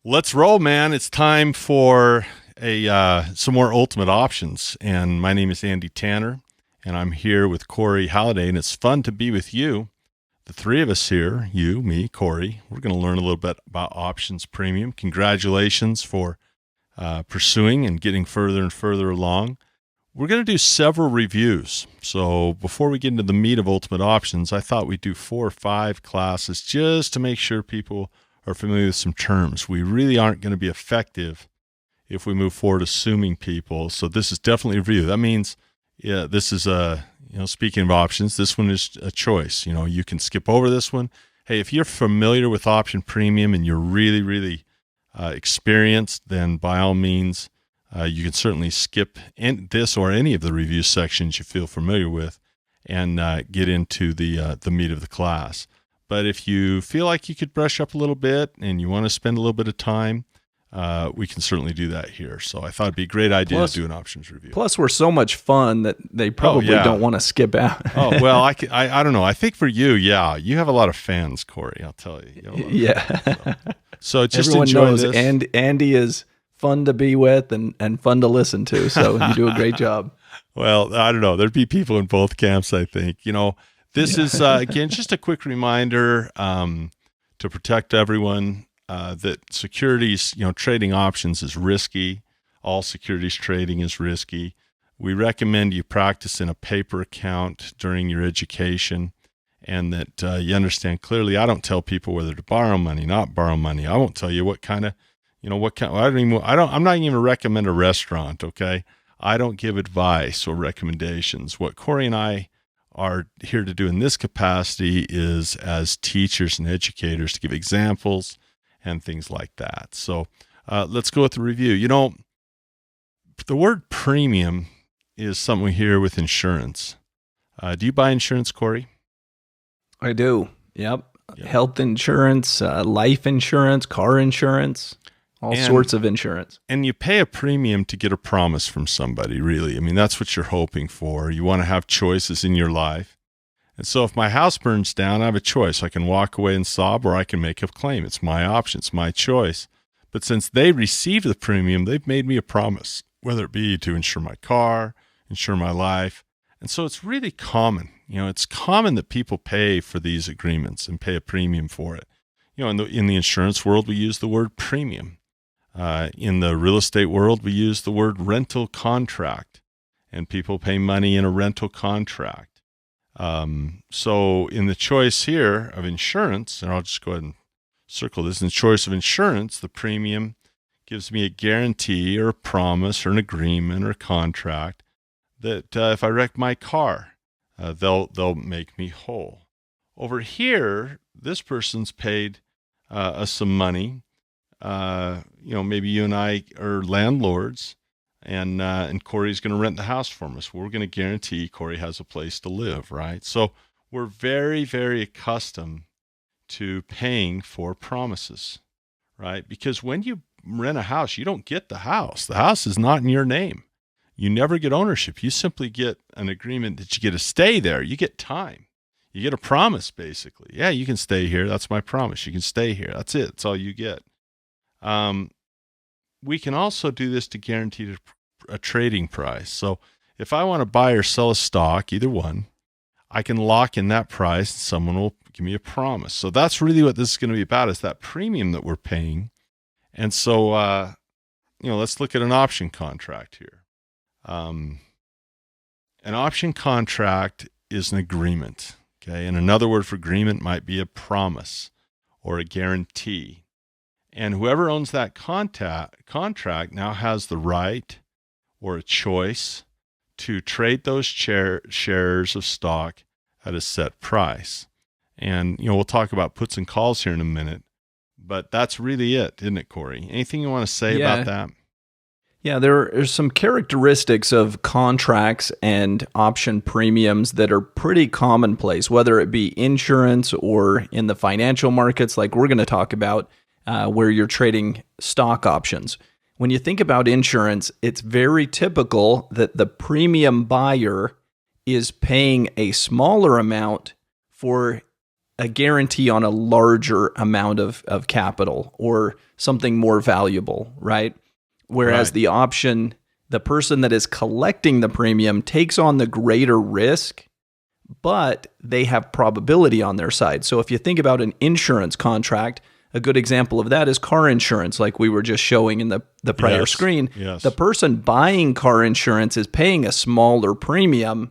Let's roll, man. It's time for a some more ultimate options. And my name is Andy Tanner, and I'm here with Corey Halliday, and it's fun to be with you. The three of us here, you, me, Corey, we're going to learn a little bit about options premium. Congratulations for pursuing and getting further and further along. We're going to do several reviews. So before we get into the meat of ultimate options, I thought we'd do 4 or 5 classes just to make sure people are familiar with some terms. We really aren't going to be effective if we move forward assuming people. So this is definitely a review. That means, this is speaking of options, this one is a choice. You can skip over this one. Hey, if you're familiar with option premium and you're really, really experienced, then by all means, you can certainly skip this or any of the review sections you feel familiar with and get into the meat of the class. But if you feel like you could brush up a little bit and you want to spend a little bit of time, we can certainly do that here. So I thought it'd be a great idea to do an options review. Plus, we're so much fun that they probably don't want to skip out. Oh, well, I don't know. I think for you, you have a lot of fans, Corey, I'll tell you. Yeah. So just everyone enjoy knows this. Andy is fun to be with and fun to listen to. So you do a great job. Well, I don't know. There'd be people in both camps, I think. This is, again, just a quick reminder to protect everyone that securities, trading options is risky. All securities trading is risky. We recommend you practice in a paper account during your education and that you understand clearly. I don't tell people whether to borrow money, not borrow money. I won't tell you what kind of, I'm not even recommend a restaurant. Okay. I don't give advice or recommendations. What Corey and I are here to do in this capacity is as teachers and educators to give examples and things like that. So let's go with the review. The word premium is something we hear with insurance. Do you buy insurance, Corey? I do. Yep. Health insurance, life insurance, car insurance, all sorts of insurance. And you pay a premium to get a promise from somebody, really. I mean, that's what you're hoping for. You want to have choices in your life. And so if my house burns down, I have a choice. I can walk away and sob, or I can make a claim. It's my option. It's my choice. But since they received the premium, they've made me a promise, whether it be to insure my car, insure my life. And so it's really common. It's common that people pay for these agreements and pay a premium for it. In the insurance world, we use the word premium. In the real estate world, we use the word rental contract, and people pay money in a rental contract. So in the choice here of insurance, and I'll just go ahead and circle this, in the choice of insurance, the premium gives me a guarantee or a promise or an agreement or a contract that if I wreck my car, they'll make me whole. Over here, this person's paid us some money. Maybe you and I are landlords, and Corey's going to rent the house from us. We're going to guarantee Corey has a place to live, right? So we're very, very accustomed to paying for promises, right? Because when you rent a house, you don't get the house. The house is not in your name. You never get ownership. You simply get an agreement that you get to stay there. You get time. You get a promise, basically. Yeah, you can stay here. That's my promise. You can stay here. That's it. That's all you get. We can also do this to guarantee a trading price. So if I want to buy or sell a stock, either one, I can lock in that price and someone will give me a promise. So that's really what this is going to be about, is that premium that we're paying. And so, let's look at an option contract here. An option contract is an agreement. Okay. And another word for agreement might be a promise or a guarantee. And whoever owns that contract now has the right or a choice to trade those shares of stock at a set price. And, we'll talk about puts and calls here in a minute, but that's really it, isn't it, Corey? Anything you want to say about that? Yeah, there are some characteristics of contracts and option premiums that are pretty commonplace, whether it be insurance or in the financial markets like we're going to talk about, where you're trading stock options. When you think about insurance, it's very typical that the premium buyer is paying a smaller amount for a guarantee on a larger amount of capital or something more valuable, right? Whereas Right. the option, the person that is collecting the premium takes on the greater risk, but they have probability on their side. So if you think about an insurance contract, a good example of that is car insurance, like we were just showing in the prior Yes. screen. Yes. The person buying car insurance is paying a smaller premium,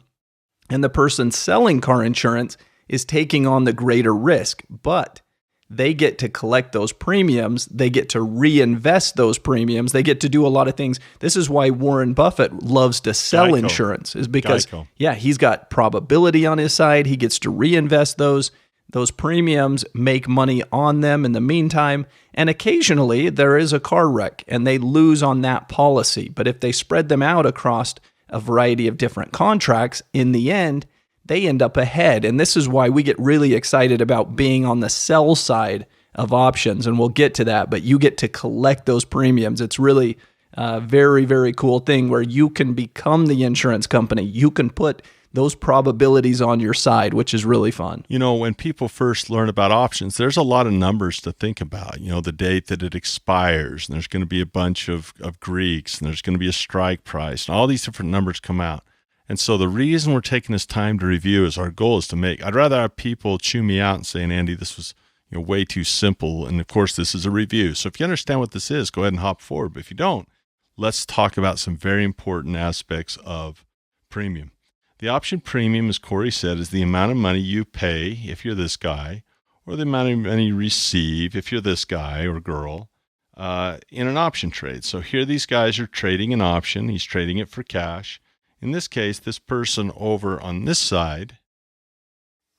and the person selling car insurance is taking on the greater risk, but they get to collect those premiums. They get to reinvest those premiums. They get to do a lot of things. This is why Warren Buffett loves to sell Geico. insurance, is because, Geico. yeah, he's got probability on his side. He gets to reinvest those. Those premiums, make money on them in the meantime. And occasionally there is a car wreck and they lose on that policy. But if they spread them out across a variety of different contracts, in the end, they end up ahead. And this is why we get really excited about being on the sell side of options. And we'll get to that, but you get to collect those premiums. It's really a very, very cool thing where you can become the insurance company. You can put those probabilities on your side, which is really fun. You know, when people first learn about options, there's a lot of numbers to think about. You know, the date that it expires, and there's going to be a bunch of Greeks, and there's going to be a strike price, and all these different numbers come out. And so the reason we're taking this time to review is our goal is to make, I'd rather have people chew me out and saying, Andy, this was way too simple. And of course, this is a review. So if you understand what this is, go ahead and hop forward. But if you don't, let's talk about some very important aspects of premium. The option premium, as Corey said, is the amount of money you pay if you're this guy, or the amount of money you receive if you're this guy or girl in an option trade. So here these guys are trading an option. He's trading it for cash. In this case, this person over on this side,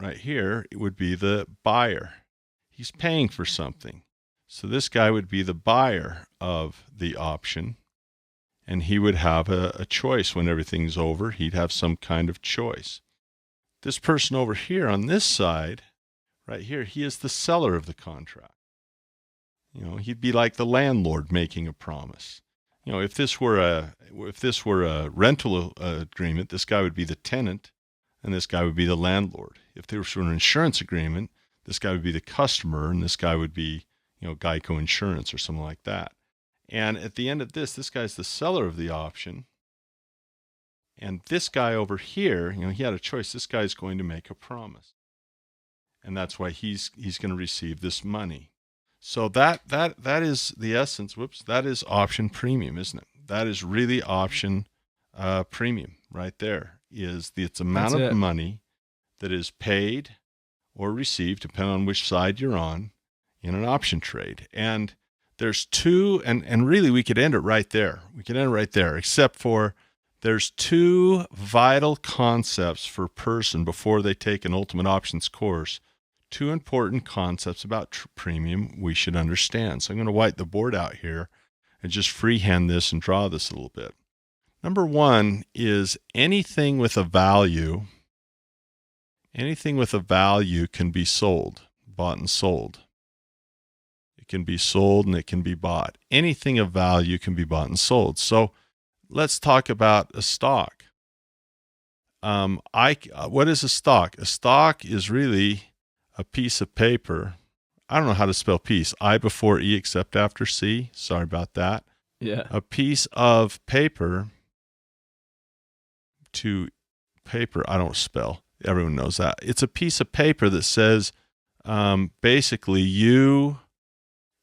right here, it would be the buyer. He's paying for something. So this guy would be the buyer of the option. And he would have a choice when everything's over. He'd have some kind of choice. This person over here on this side, right here, he is the seller of the contract. He'd be like the landlord making a promise. If this were a rental agreement, this guy would be the tenant, and this guy would be the landlord. If there was an insurance agreement, this guy would be the customer, and this guy would be, Geico Insurance or something like that. And at the end of this guy's the seller of the option. And this guy over here, he had a choice. This guy's going to make a promise. And that's why he's going to receive this money. So that is the essence. That is option premium, isn't it? That is really option premium right there. It's amount of money that is paid or received, depending on which side you're on, in an option trade. And there's two, and really we could end it right there. We could end it right there, except for there's two vital concepts for a person before they take an Ultimate Options course. Two important concepts about premium we should understand. So I'm going to white the board out here and just freehand this and draw this a little bit. Number one is anything with a value can be sold, bought and sold. Can be sold and it can be bought. Anything of value can be bought and sold. So let's talk about a stock. What is a stock? A stock is really a piece of paper. I don't know how to spell piece. I before E except after C. Sorry about that. Yeah. A piece of paper to paper. I don't spell. Everyone knows that. It's a piece of paper that says basically you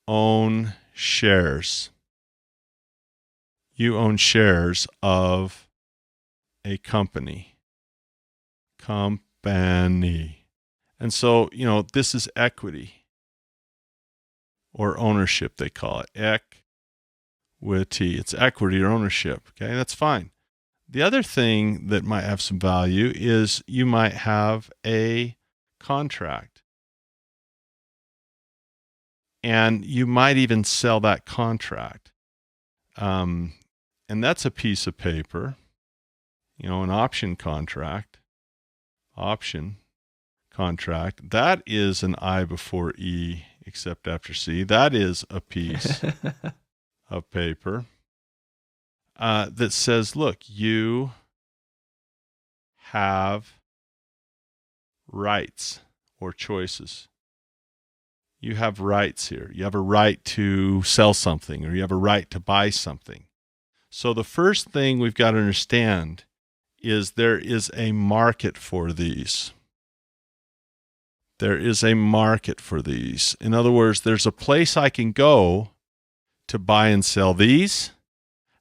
own shares. You own shares of a company. And so, this is equity or ownership, they call it. Equity. It's equity or ownership. Okay, that's fine. The other thing that might have some value is you might have a contract. And you might even sell that contract. And that's a piece of paper, an option contract. That is an I before E except after C. That is a piece of paper that says, look, you have rights or choices. You have rights here. You have a right to sell something, or you have a right to buy something. So the first thing we've got to understand is there is a market for these. There is a market for these. In other words, there's a place I can go to buy and sell these,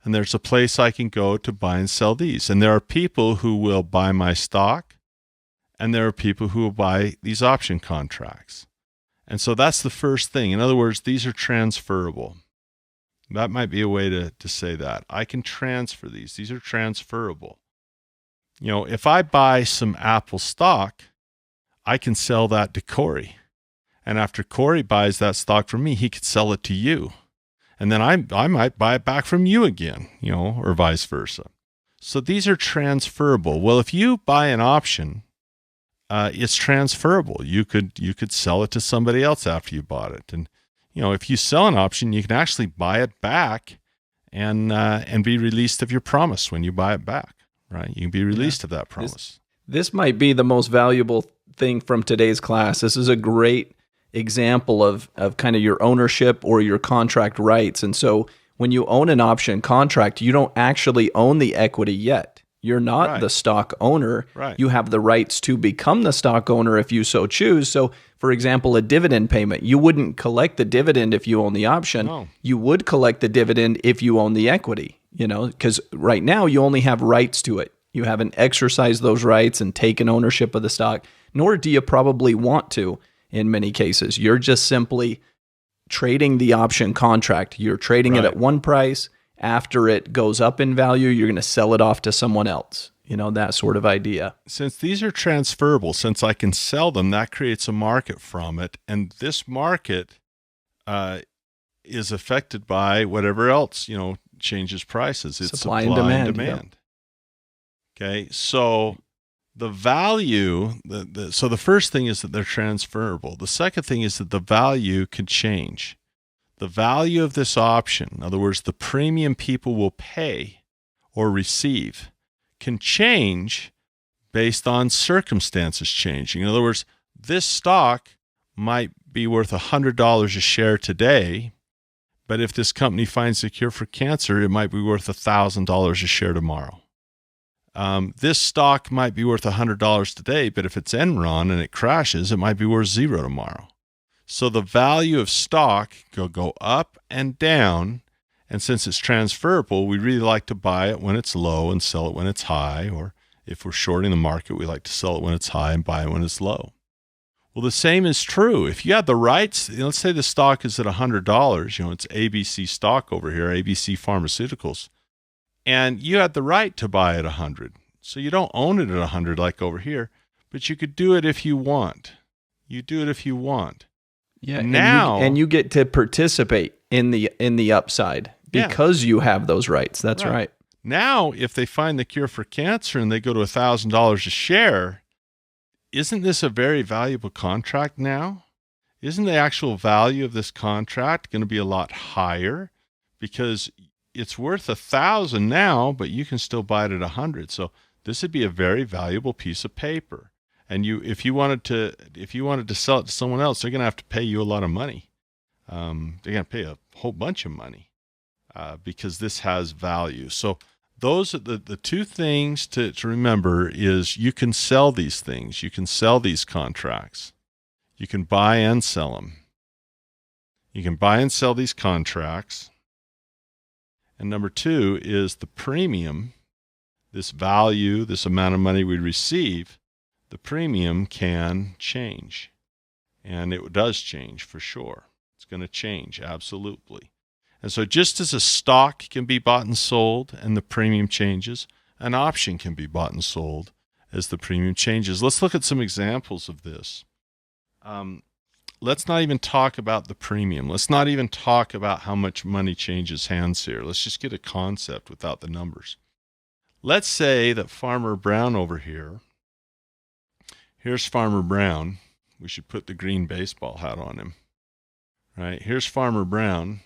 and there's a place I can go to buy and sell these. And there are people who will buy my stock, and there are people who will buy these option contracts. And so that's the first thing. In other words, these are transferable. That might be a way to say that. I can transfer these. These are transferable. You know, if I buy some Apple stock, I can sell that to Corey. And after Corey buys that stock from me, he could sell it to you. And then I might buy it back from you again, you know, or vice versa. So these are transferable. Well, if you buy an option, it's transferable. You could sell it to somebody else after you bought it. And, you know, if you sell an option, you can actually buy it back and be released of your promise when you buy it back, right? You can be released of that promise. This might be the most valuable thing from today's class. This is a great example of kind of your ownership or your contract rights. And so when you own an option contract, you don't actually own the equity yet. You're not the stock owner. Right. You have the rights to become the stock owner if you so choose. So, for example, a dividend payment, you wouldn't collect the dividend if you own the option. No. You would collect the dividend if you own the equity, you know, because right now you only have rights to it. You haven't exercised those rights and taken ownership of the stock, nor do you probably want to in many cases. You're just simply trading the option contract. You're trading it at one price. After it goes up in value, you're going to sell it off to someone else. You know, that sort of idea. Since these are transferable, since I can sell them, that creates a market from it. And this market is affected by whatever else, you know, changes prices. It's supply and demand. Yeah. Okay, so the value, so the first thing is that they're transferable. The second thing is that the value can change. The value of this option, in other words, the premium people will pay or receive, can change based on circumstances changing. In other words, this stock might be worth $100 a share today, but if this company finds a cure for cancer, it might be worth $1,000 a share tomorrow. This stock might be worth $100 today, but if it's Enron and it crashes, it might be worth $0 tomorrow. So the value of stock will go up and down, and since it's transferable, we really like to buy it when it's low and sell it when it's high, or if we're shorting the market, we like to sell it when it's high and buy it when it's low. Well, the same is true. If you have the rights, let's say the stock is at $100, you know, it's ABC stock over here, ABC Pharmaceuticals, and you had the right to buy it at $100. So you don't own it at $100 like over here, but you could do it if you want. You do it if you want. Yeah, now and you get to participate in the upside because you have those rights. That's right. Now, if they find the cure for cancer and they go to $1,000 a share, isn't this a very valuable contract now? Isn't the actual value of this contract going to be a lot higher because it's worth $1,000 now, but you can still buy it at $100. So this would be a very valuable piece of paper. And if you wanted to sell it to someone else, they're going to have to pay you a lot of money. They're going to pay a whole bunch of money because this has value. So those are the two things to remember is you can sell these things. You can sell these contracts. You can buy and sell them. You can buy and sell these contracts. And number two is the premium, this value, this amount of money we receive. The premium can change, and it does change for sure. It's going to change, absolutely. And so just as a stock can be bought and sold and the premium changes, an option can be bought and sold as the premium changes. Let's look at some examples of this. Let's not even talk about the premium. Let's not even talk about how much money changes hands here. Let's just get a concept without the numbers. Let's say that Farmer Brown over here, here's Farmer Brown. We should put the green baseball hat on him. Right? Here's Farmer Brown.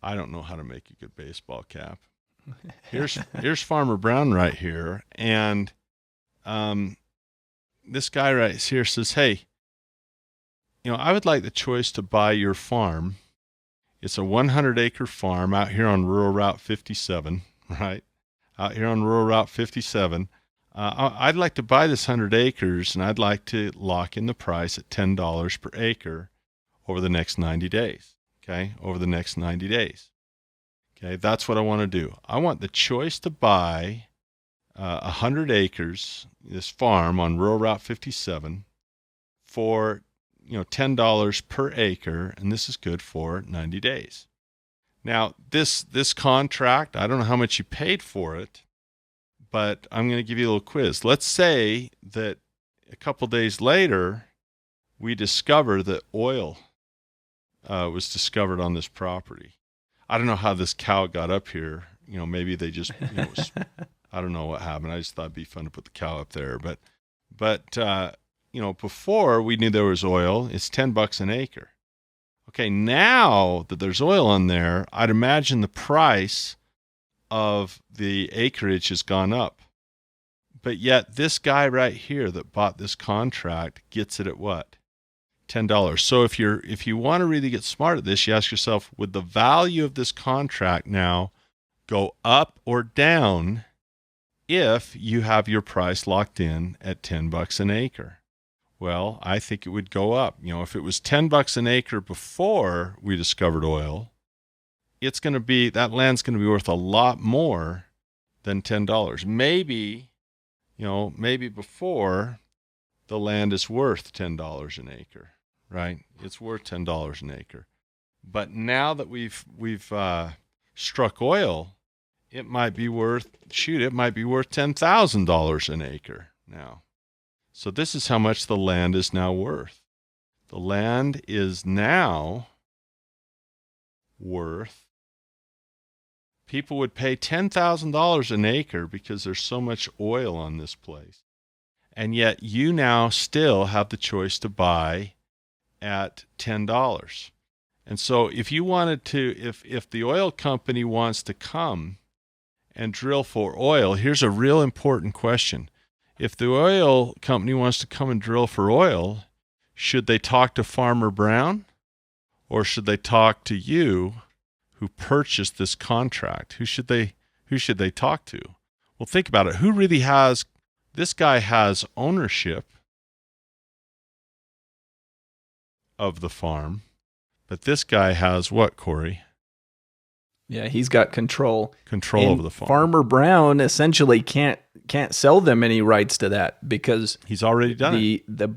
I don't know how to make a good baseball cap. Here's Farmer Brown right here. And this guy right here says, hey, I would like the choice to buy your farm. It's a 100-acre farm out here on Rural Route 57, right? Out here on Rural Route 57. I'd like to buy this 100 acres, and I'd like to lock in the price at $10 per acre over the next 90 days, okay? Over the next 90 days, okay? That's what I want to do. I want the choice to buy 100 acres, this farm on Rural Route 57, for $10 per acre, and this is good for 90 days. Now, this contract, I don't know how much you paid for it, but I'm going to give you a little quiz. Let's say that a couple days later, we discover that oil was discovered on this property. I don't know how this cow got up here. Maybe they just, I don't know what happened. I just thought it'd be fun to put the cow up there. But before we knew there was oil, it's $10 an acre. Okay, now that there's oil on there, I'd imagine the price of the acreage has gone up. But yet this guy right here that bought this contract gets it at what? $10. So if you want to really get smart at this, you ask yourself, would the value of this contract now go up or down if you have your price locked in at $10 an acre? Well, I think it would go up. If it was $10 an acre before we discovered oil, that land's going to be worth a lot more than $10. Maybe before the land is worth $10 an acre, right? It's worth $10 an acre. But now that we've struck oil, it might be worth $10,000 an acre now. So this is how much the land is now worth. The land is now worth, people would pay $10,000 an acre because there's so much oil on this place. And yet you now still have the choice to buy at $10. And so if you wanted to, if the oil company wants to come and drill for oil, here's a real important question. If the oil company wants to come and drill for oil, should they talk to Farmer Brown, or should they talk to you who purchased this contract? Who should they talk to? Well, think about it. Who really has, this guy has ownership of the farm, but this guy has what, Corey? Yeah, he's got control over the farm. Farmer Brown essentially can't sell them any rights to that because he's already done it. The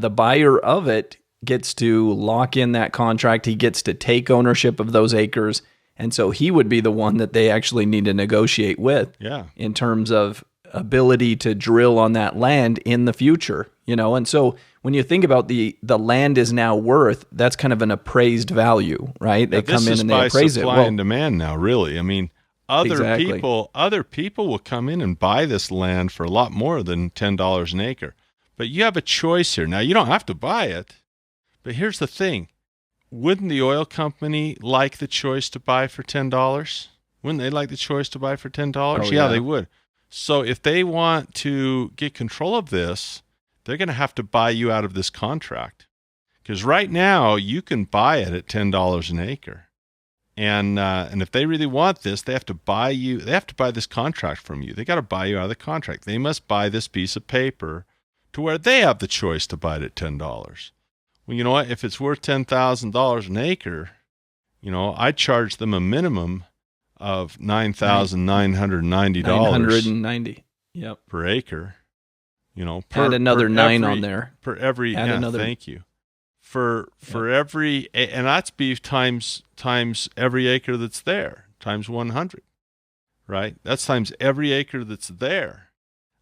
buyer of it gets to lock in that contract. He gets to take ownership of those acres, and so he would be the one that they actually need to negotiate with. Yeah. In terms of ability to drill on that land in the future, and so when you think about the land is now worth, that's kind of an appraised value, right? They come in and they appraise it. Supply and demand now, really. I mean, Exactly. other people will come in and buy this land for a lot more than $10 an acre. But you have a choice here. Now, you don't have to buy it, but here's the thing. Wouldn't the oil company like the choice to buy for $10? Wouldn't they like the choice to buy for $10? Oh, yeah, they would. So if they want to get control of this, they're going to have to buy you out of this contract. Because right now, you can buy it at $10 an acre. And if they really want this, they have to buy this contract from you. They got to buy you out of the contract. They must buy this piece of paper to where they have the choice to buy it at $10. Well, you know what? If it's worth $10,000 an acre, I charge them a minimum of $9,990. $990. Yep. Per acre. Add another nine on there. Per every. Add another. Thank you. For every, and that's beef times every acre that's there, times 100, right? That's times every acre that's there.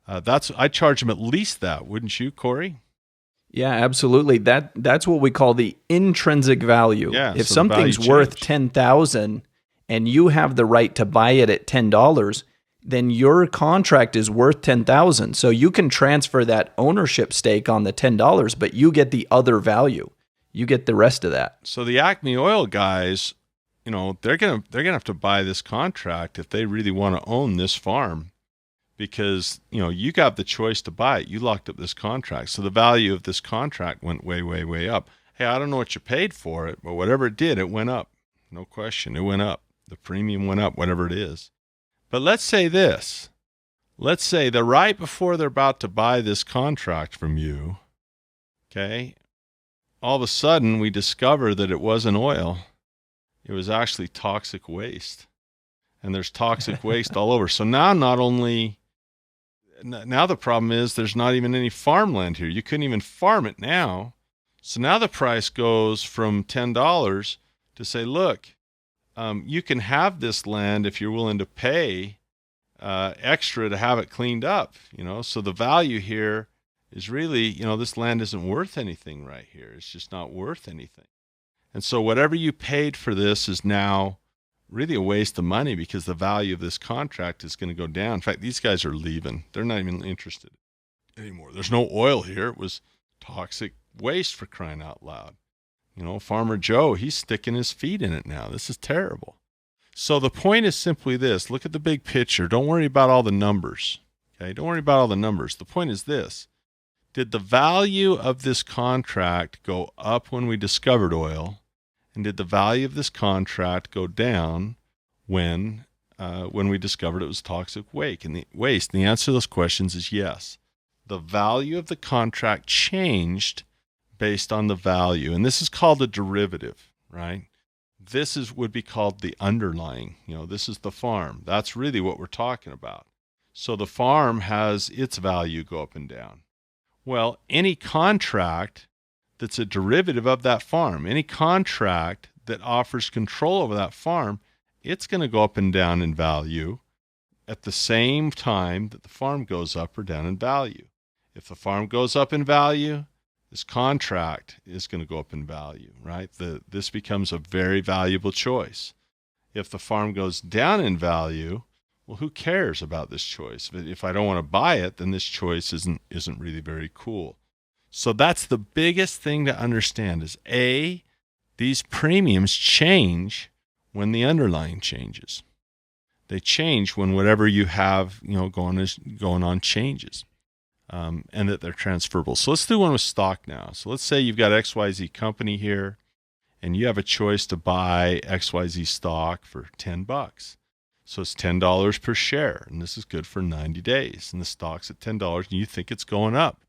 I charge them at least that, wouldn't you, Corey? Yeah, absolutely. That's what we call the intrinsic value. Yeah, if so something's the value worth changed. $10,000 and you have the right to buy it at $10, then your contract is worth $10,000. So you can transfer that ownership stake on the $10, but you get the other value. You get the rest of that. So the Acme Oil guys, they're gonna have to buy this contract if they really want to own this farm, because, you got the choice to buy it. You locked up this contract. So the value of this contract went way, way, way up. Hey, I don't know what you paid for it, but whatever it did, it went up. No question. It went up. The premium went up, whatever it is. But let's say this. Let's say that right before they're about to buy this contract from you, okay, all of a sudden we discover that it wasn't oil. It was actually toxic waste. And there's toxic waste all over. So now now the problem is there's not even any farmland here. You couldn't even farm it now. So now the price goes from $10 to say, look, you can have this land if you're willing to pay extra to have it cleaned up. So the value here is really, this land isn't worth anything right here. It's just not worth anything. And so whatever you paid for this is now really a waste of money, because the value of this contract is going to go down. In fact, these guys are leaving. They're not even interested anymore. There's no oil here. It was toxic waste, for crying out loud. Farmer Joe, he's sticking his feet in it now. This is terrible. So the point is simply this. Look at the big picture. Don't worry about all the numbers. Okay? Don't worry about all the numbers. The point is this. Did the value of this contract go up when we discovered oil? And did the value of this contract go down when we discovered it was toxic waste? And the answer to those questions is yes. The value of the contract changed based on the value. And this is called a derivative, right? This would be called the underlying. This is the farm. That's really what we're talking about. So the farm has its value go up and down. Well, any contract that's a derivative of that farm, any contract that offers control over that farm, it's going to go up and down in value at the same time that the farm goes up or down in value. If the farm goes up in value, this contract is going to go up in value, right? This becomes a very valuable choice. If the farm goes down in value, well, who cares about this choice? If I don't want to buy it, then this choice isn't really very cool. So that's the biggest thing to understand is these premiums change when the underlying changes. They change when whatever you have, going on changes, and that they're transferable. So let's do one with stock now. So let's say you've got XYZ company here, and you have a choice to buy XYZ stock for $10. So it's $10 per share, and this is good for 90 days. And the stock's at $10, and you think it's going up.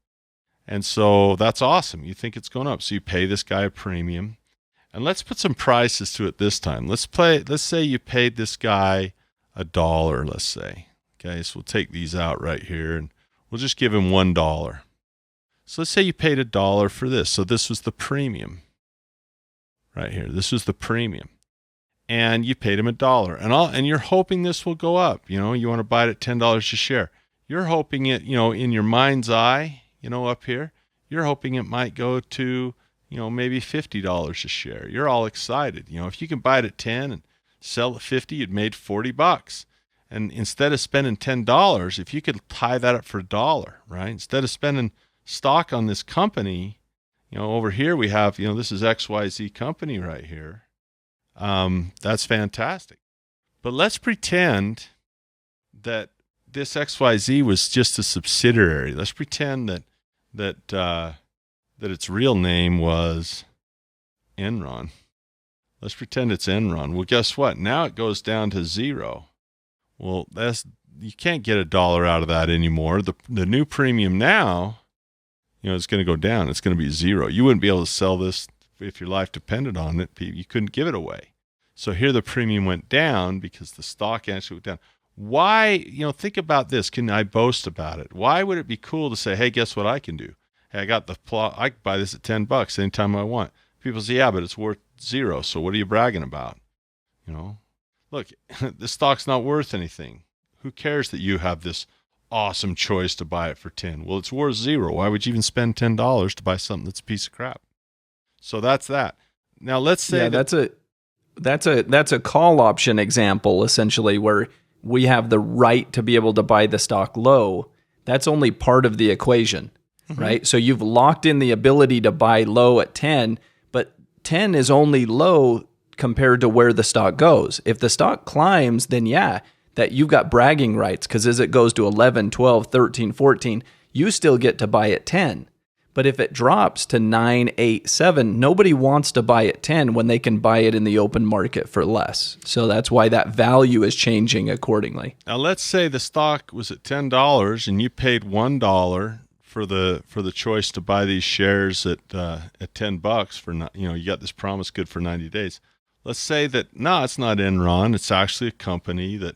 And so that's awesome. You think it's going up. So you pay this guy a premium. And let's put some prices to it this time. Let's say you paid this guy $1, let's say. Okay, so we'll take these out right here, and we'll just give him $1. So let's say you paid $1 for this. So this was the premium right here. This was the premium. And you paid him $1. And you're hoping this will go up. You want to buy it at $10 a share. You're hoping it, in your mind's eye, up here, you're hoping it might go to, maybe $50 a share. You're all excited. If you can buy it at 10 and sell at 50, you'd made $40. And instead of spending $10, if you could tie that up for $1, right? Instead of spending stock on this company, over here we have, this is XYZ company right here. That's fantastic. But let's pretend that this XYZ was just a subsidiary. Let's pretend that its real name was Enron. Let's pretend it's Enron. Well, guess what? Now it goes down to $0. Well, you can't get $1 out of that anymore. The new premium now, it's going to go down. It's going to be $0. You wouldn't be able to sell this if your life depended on it. You couldn't give it away. So here the premium went down because the stock actually went down. Why, think about this. Can I boast about it? Why would it be cool to say, hey, guess what I can do? Hey, I got the plot. I can buy this at $10 anytime I want. People say, yeah, but it's worth $0. So what are you bragging about? Look, the stock's not worth anything. Who cares that you have this awesome choice to buy it for 10? Well, it's worth $0. Why would you even spend $10 to buy something that's a piece of crap? So that's that. Now let's say that's a call option example, essentially, where we have the right to be able to buy the stock low. That's only part of the equation, right? So you've locked in the ability to buy low at 10, but 10 is only low compared to where the stock goes. If the stock climbs, then yeah, that you've got bragging rights, because as it goes to 11, 12, 13, 14, you still get to buy at 10. But if it drops to 9, 8, 7, nobody wants to buy at 10 when they can buy it in the open market for less. So that's why that value is changing accordingly. Now, let's say the stock was at $10 and you paid $1 for the choice to buy these shares at $10 for, you got this promise good for 90 days. Let's say that, no, it's not Enron. It's actually a company that,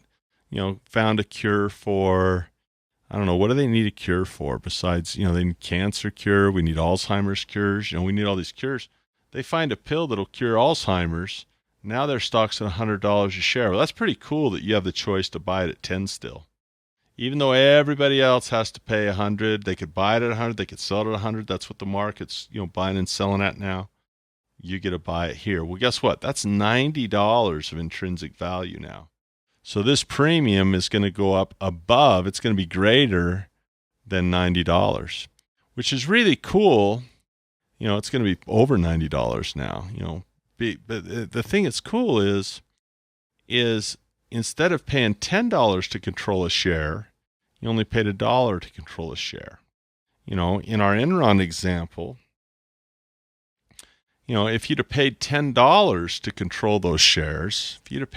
found a cure for, I don't know, what do they need a cure for besides, they need cancer cure. We need Alzheimer's cures. We need all these cures. They find a pill that'll cure Alzheimer's. Now their stock's at $100 a share. Well, that's pretty cool that you have the choice to buy it at 10 still. Even though everybody else has to pay 100, they could buy it at 100, they could sell it at 100. That's what the market's, buying and selling at now. You get to buy it here. Well, guess what? That's $90 of intrinsic value now. So this premium is going to go up above, it's going to be greater than $90, which is really cool. It's going to be over $90 now, but the thing that's cool is instead of paying $10 to control a share, you only paid $1 to control a share. In our Enron example, if you'd have paid $10 to control those shares, you'd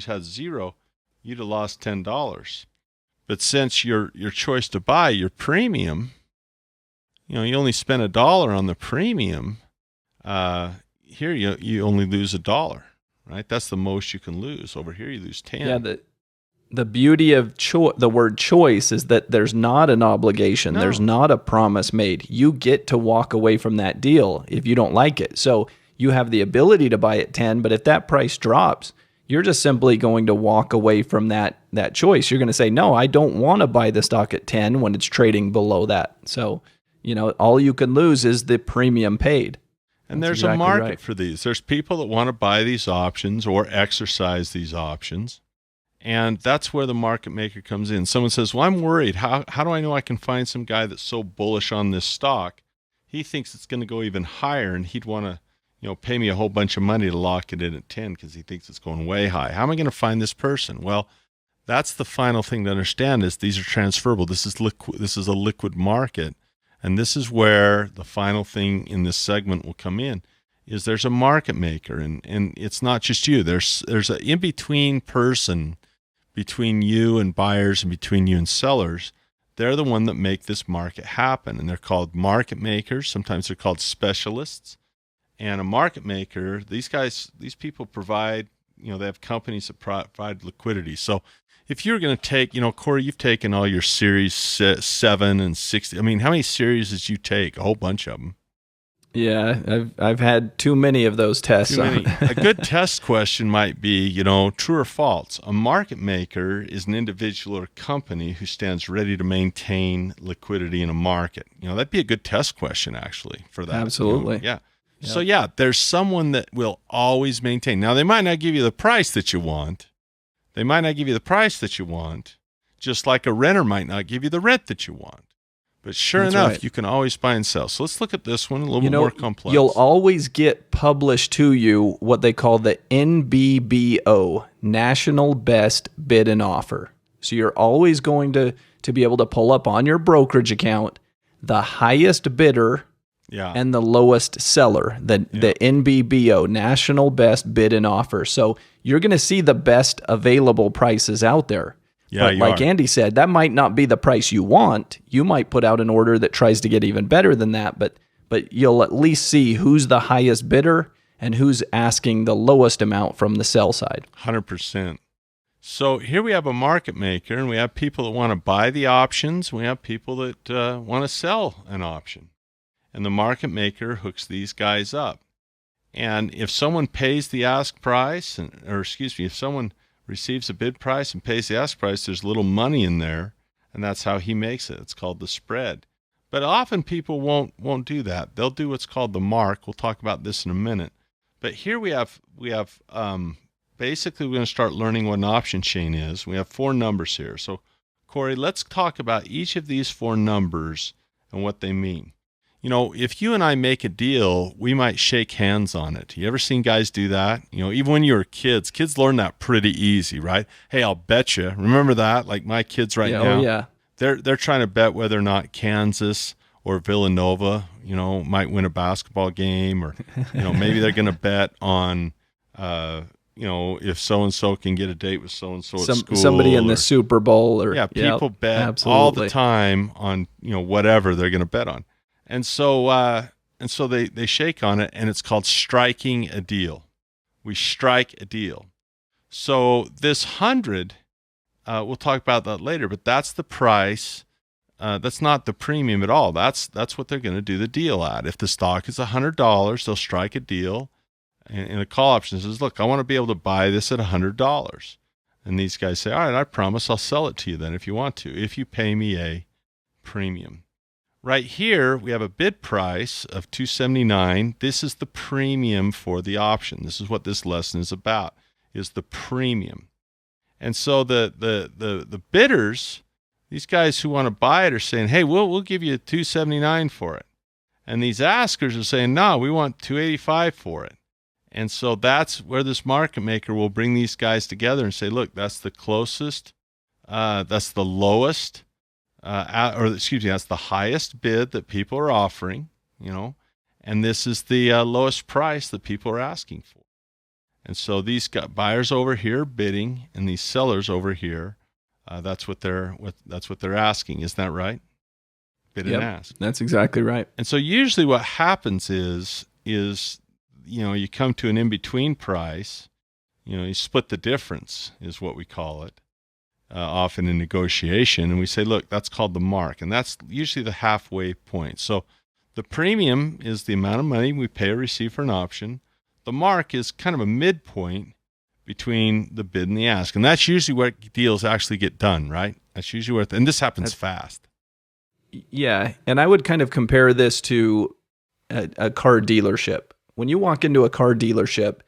have zero, you'd have lost $10. But since your choice to buy, your premium, you only spent $1 on the premium, here you only lose $1, right? That's the most you can lose. Over here you lose 10. Yeah, the beauty of the word choice is that there's not an obligation. No. There's not a promise made. You get to walk away from that deal if you don't like it. So you have the ability to buy at 10, but if that price drops, you're just simply going to walk away from that choice. You're going to say, no, I don't want to buy the stock at 10 when it's trading below that. So, all you can lose is the premium paid. And there's exactly a market for these. There's people that want to buy these options or exercise these options. And that's where the market maker comes in. Someone says, well, I'm worried. How do I know I can find some guy that's so bullish on this stock? He thinks it's going to go even higher, and he'd want to, pay me a whole bunch of money to lock it in at 10 because he thinks it's going way high. How am I going to find this person? Well, that's the final thing to understand is these are transferable. This is a liquid market. And this is where the final thing in this segment will come in, is there's a market maker. And it's not just you. There's an in-between person between you and buyers and between you and sellers. They're the one that make this market happen. And they're called market makers. Sometimes they're called specialists. And a market maker, these people provide, they have companies that provide liquidity. So if you're going to take, Corey, you've taken all your series 7 and 60. I mean, how many series did you take? A whole bunch of them. Yeah, I've had too many of those tests. Too many. A good test question might be, true or false. A market maker is an individual or company who stands ready to maintain liquidity in a market. That'd be a good test question, actually, for that. Absolutely. Yeah. Yep. So, there's someone that will always maintain. Now, they might not give you the price that you want. Just like a renter might not give you the rent that you want. But sure enough, right. You can always buy and sell. So let's look at this one, a little bit more complex. You'll always get published to you what they call the NBBO, National Best Bid and Offer. So you're always going to be able to pull up on your brokerage account the highest bidder and the lowest seller, the NBBO, National Best Bid and Offer. So you're going to see the best available prices out there. Yeah, but like Andy said, that might not be the price you want. You might put out an order that tries to get even better than that, but you'll at least see who's the highest bidder and who's asking the lowest amount from the sell side. 100%. So here we have a market maker, and we have people that want to buy the options. We have people that want to sell an option. And the market maker hooks these guys up. And if someone pays the ask price, if someone receives a bid price and pays the ask price, there's little money in there, and that's how he makes it. It's called the spread. But often people won't do that. They'll do what's called the mark. We'll talk about this in a minute. But here we have basically we're going to start learning what an option chain is. We have 4 numbers here. So Corey, let's talk about each of these 4 numbers and what they mean. if you and I make a deal, we might shake hands on it. You ever seen guys do that? Even when you were kids learn that pretty easy, right? Hey, I'll bet you. Remember that? Like my kids right now. Oh, yeah. They're trying to bet whether or not Kansas or Villanova, might win a basketball game, or maybe they're going to bet on if so and so can get a date with so and so at school. Somebody in the Super Bowl, or people bet absolutely. all the time on whatever they're going to bet on, and so they shake on it, and it's called striking a deal. We strike a deal. So this 100, we'll talk about that later, but that's the price. That's not the premium at all. That's what they're going to do the deal at. If the stock is $100, they'll strike a deal. And a call option says, look, I want to be able to buy this at $100. And these guys say, all right, I promise I'll sell it to you then if you want to, if you pay me a premium. Right here, we have a bid price of $279. This is the premium for the option. This is what this lesson is about, is the premium. And so the bidders, these guys who want to buy it, are saying, hey, we'll give you $279 for it. And these askers are saying, no, we want $285 for it. And so that's where this market maker will bring these guys together and say, look, that's the closest, that's the lowest, that's the highest bid that people are offering, and this is the lowest price that people are asking for. And so these buyers over here bidding, and these sellers over here, that's what they're asking. Isn't that right? Bid and ask. That's exactly right. And so usually what happens is you come to an in-between price, you split the difference is what we call it, often in negotiation. And we say, look, that's called the mark. And that's usually the halfway point. So the premium is the amount of money we pay or receive for an option. The mark is kind of a midpoint between the bid and the ask. And that's usually where deals actually get done, right? That's usually where, and this happens fast. Yeah. And I would kind of compare this to a car dealership. When you walk into a car dealership,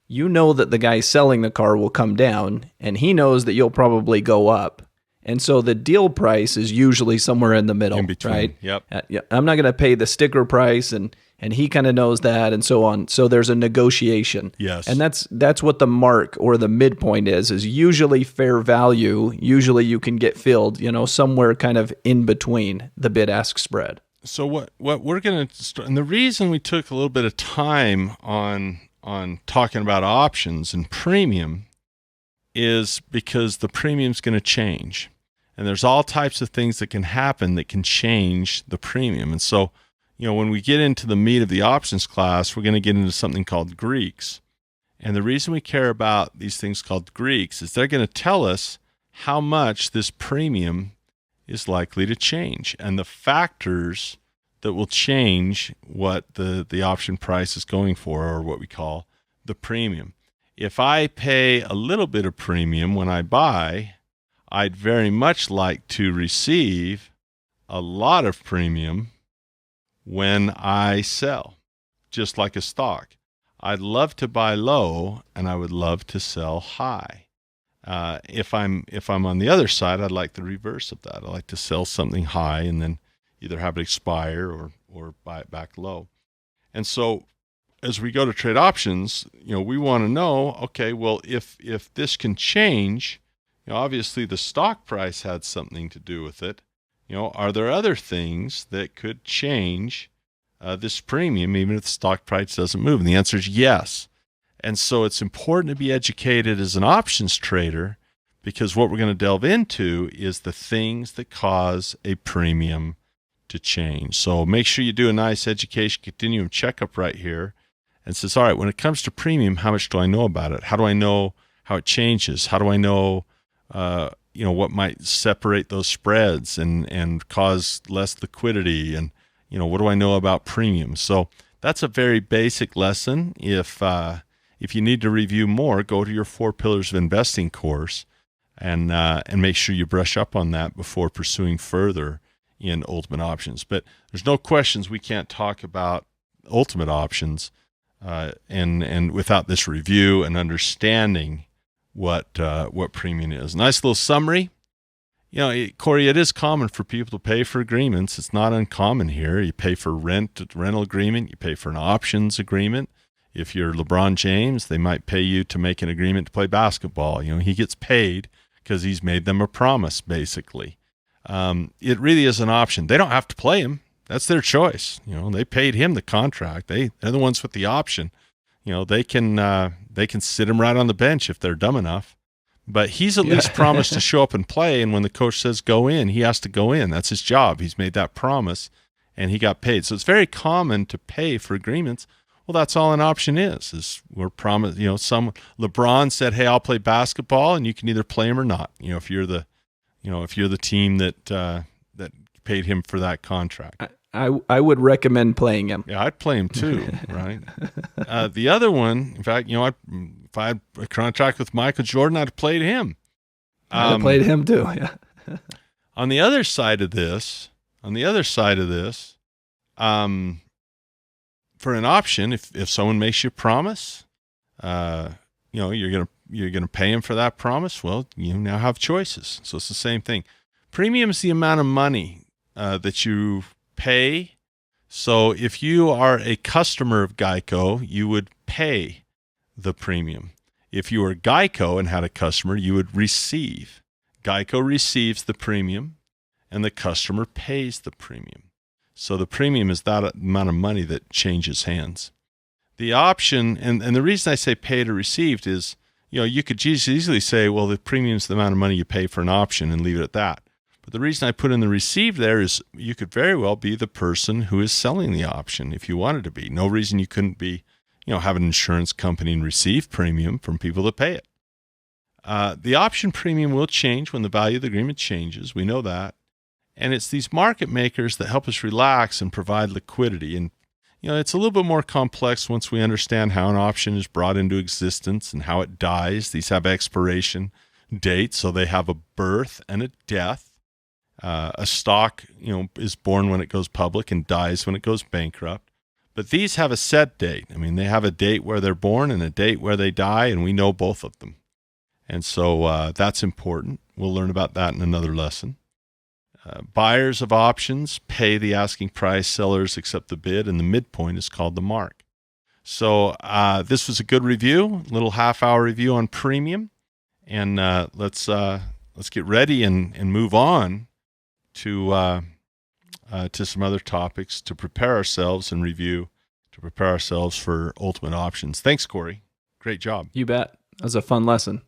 you know that the guy selling the car will come down, and he knows that you'll probably go up. And so the deal price is usually somewhere in the middle, in between. Right? Yep. I'm not going to pay the sticker price, and he kind of knows that, and so on. So there's a negotiation. Yes. And that's what the mark or the midpoint is usually fair value. Usually you can get filled, somewhere kind of in between the bid-ask spread. So what we're going to start, and the reason we took a little bit of time on talking about options and premium is because the premium's going to change. And there's all types of things that can happen that can change the premium. And so, when we get into the meat of the options class, we're going to get into something called Greeks. And the reason we care about these things called Greeks is they're going to tell us how much this premium is likely to change, and the factors that will change what the option price is going for, or what we call the premium. If I pay a little bit of premium when I buy, I'd very much like to receive a lot of premium when I sell, just like a stock. I'd love to buy low, and I would love to sell high. If I'm on the other side, I'd like the reverse of that. I'd like to sell something high and then either have it expire or buy it back low. And so as we go to trade options, we want to know, okay, well, if this can change, obviously the stock price had something to do with it. Are there other things that could change this premium even if the stock price doesn't move? And the answer is yes. And so it's important to be educated as an options trader, because what we're going to delve into is the things that cause a premium to change. So make sure you do a nice education continuum checkup right here and says, all right, when it comes to premium, how much do I know about it? How do I know how it changes? How do I know, what might separate those spreads and cause less liquidity? And, what do I know about premium? So that's a very basic lesson. If you need to review more, go to your 4 Pillars of Investing course and make sure you brush up on that before pursuing further in Ultimate Options. But there's no questions we can't talk about Ultimate Options and without this review and understanding what premium is. Nice little summary. Corey, it is common for people to pay for agreements. It's not uncommon here. You pay for rental agreement. You pay for an options agreement. If you're LeBron James, they might pay you to make an agreement to play basketball. He gets paid because he's made them a promise, basically. It really is an option. They don't have to play him. That's their choice. They paid him the contract. They're the ones with the option. They can sit him right on the bench if they're dumb enough. But he's at least promised to show up and play, and when the coach says go in, he has to go in. That's his job. He's made that promise, and he got paid. So it's very common to pay for agreements. Well, that's all an option is we're promised. LeBron said, "Hey, I'll play basketball, and you can either play him or not." If you're the team that paid him for that contract. I would recommend playing him. Yeah, I'd play him too, right? The other one, in fact, if I had a contract with Michael Jordan, I'd have played him. I'd have played him too, yeah. On the other side of this, for an option, if someone makes you a promise, you're gonna pay him for that promise. Well, you now have choices. So it's the same thing. Premium is the amount of money that you pay. So if you are a customer of Geico, you would pay the premium. If you were Geico and had a customer, you would receive. Geico receives the premium, and the customer pays the premium. So the premium is that amount of money that changes hands. The option, and the reason I say paid or received is, you could easily say, well, the premium is the amount of money you pay for an option and leave it at that. But the reason I put in the received there is you could very well be the person who is selling the option if you wanted to be. No reason you couldn't be, have an insurance company and receive premium from people that pay it. The option premium will change when the value of the agreement changes. We know that. And it's these market makers that help us relax and provide liquidity. And, it's a little bit more complex once we understand how an option is brought into existence and how it dies. These have expiration dates, so they have a birth and a death. A stock, is born when it goes public and dies when it goes bankrupt. But these have a set date. They have a date where they're born and a date where they die, and we know both of them. And so that's important. We'll learn about that in another lesson. Buyers of options pay the asking price, sellers accept the bid, and the midpoint is called the mark. So this was a good review, little half-hour review on premium. And let's get ready and move on to some other topics to prepare ourselves and review, to prepare ourselves for ultimate options. Thanks, Corey. Great job. You bet. That was a fun lesson.